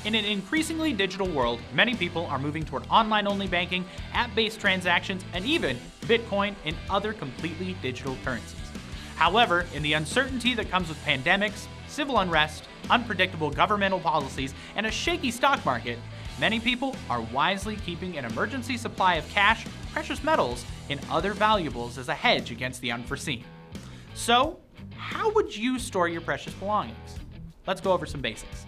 In an increasingly digital world, many people are moving toward online-only banking, app-based transactions, and even Bitcoin and other completely digital currencies. However, in the uncertainty that comes with pandemics, civil unrest, unpredictable governmental policies, and a shaky stock market, many people are wisely keeping an emergency supply of cash, precious metals, and other valuables as a hedge against the unforeseen. So, how would you store your precious belongings? Let's go over some basics.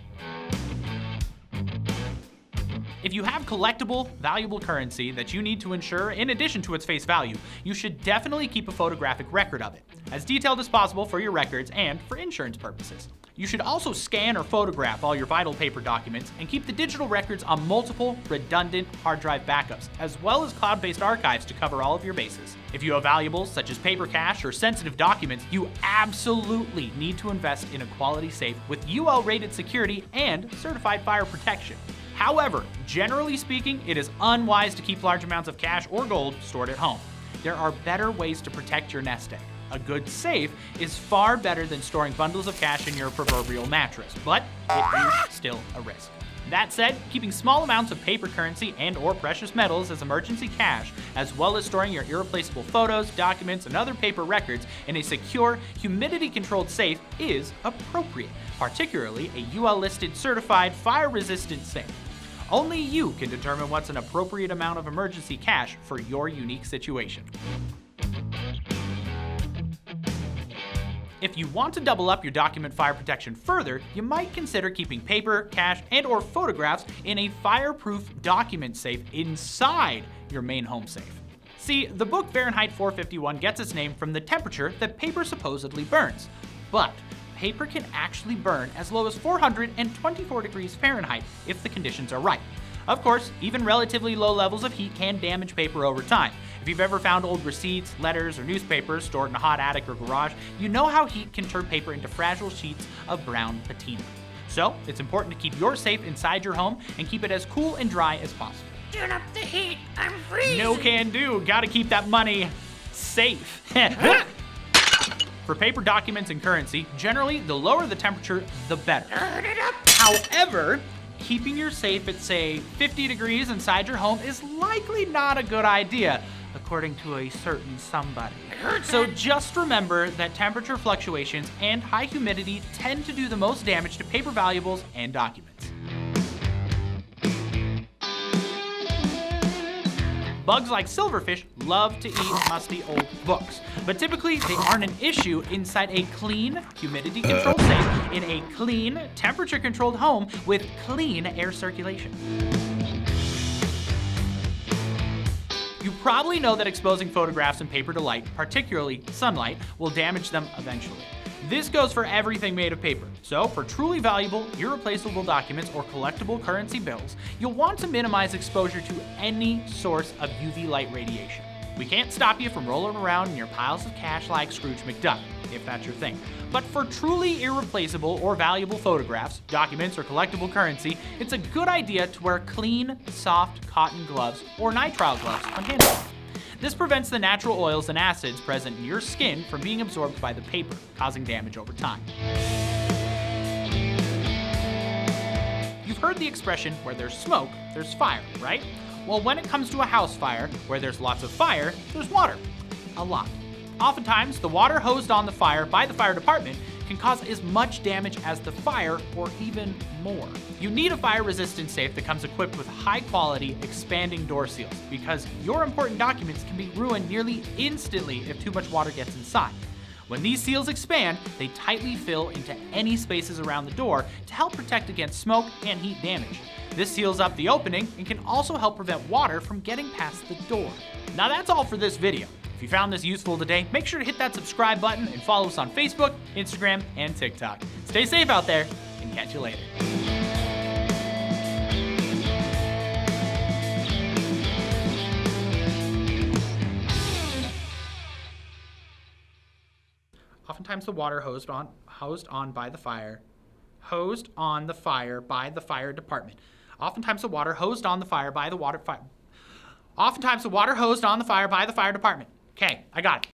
If you have collectible, valuable currency that you need to insure in addition to its face value, you should definitely keep a photographic record of it, as detailed as possible for your records and for insurance purposes. You should also scan or photograph all your vital paper documents and keep the digital records on multiple, redundant hard drive backups, as well as cloud-based archives to cover all of your bases. If you have valuables such as paper cash or sensitive documents, you absolutely need to invest in a quality safe with UL-rated security and certified fire protection. However, generally speaking, it is unwise to keep large amounts of cash or gold stored at home. There are better ways to protect your nest egg. A good safe is far better than storing bundles of cash in your proverbial mattress, but it is still a risk. That said, keeping small amounts of paper currency and/or precious metals as emergency cash, as well as storing your irreplaceable photos, documents, and other paper records in a secure, humidity-controlled safe is appropriate, particularly a UL-listed certified fire-resistant safe. Only you can determine what's an appropriate amount of emergency cash for your unique situation. If you want to double up your document fire protection further, you might consider keeping paper, cash, and/or photographs in a fireproof document safe inside your main home safe. See, the book Fahrenheit 451 gets its name from the temperature that paper supposedly burns, but paper can actually burn as low as 424 degrees Fahrenheit if the conditions are right. Of course, even relatively low levels of heat can damage paper over time. If you've ever found old receipts, letters, or newspapers stored in a hot attic or garage, you know how heat can turn paper into fragile sheets of brown patina. So, it's important to keep your safe inside your home and keep it as cool and dry as possible. Turn up the heat, I'm freezing! No can do, gotta keep that money safe. For paper documents and currency, generally, the lower the temperature, the better. Turn it up! However, keeping your safe at, say, 50 degrees inside your home is likely not a good idea, according to a certain somebody. So just remember that temperature fluctuations and high humidity tend to do the most damage to paper valuables and documents. Bugs like silverfish love to eat musty old books, but typically they aren't an issue inside a clean, humidity-controlled safe in a clean, temperature-controlled home with clean air circulation. You probably know that exposing photographs and paper to light, particularly sunlight, will damage them eventually. This goes for everything made of paper. So for truly valuable, irreplaceable documents or collectible currency bills, you'll want to minimize exposure to any source of UV light radiation. We can't stop you from rolling around in your piles of cash like Scrooge McDuck, if that's your thing. But for truly irreplaceable or valuable photographs, documents, or collectible currency, it's a good idea to wear clean, soft cotton gloves or nitrile gloves when handling. This prevents the natural oils and acids present in your skin from being absorbed by the paper, causing damage over time. You've heard the expression, where there's smoke, there's fire, right? Well, when it comes to a house fire, where there's lots of fire, there's water. A lot. Oftentimes, the water hosed on the fire by the fire department can cause as much damage as the fire or even more. You need a fire-resistant safe that comes equipped with high-quality expanding door seals because your important documents can be ruined nearly instantly if too much water gets inside. When these seals expand, they tightly fill into any spaces around the door to help protect against smoke and heat damage. This seals up the opening and can also help prevent water from getting past the door. Now that's all for this video. If you found this useful today, make sure to hit that subscribe button and follow us on Facebook, Instagram, and TikTok. Stay safe out there, and catch you later. Oftentimes the water hosed on by the fire department. Oftentimes the water hosed on the fire by the fire department. Okay, I got it.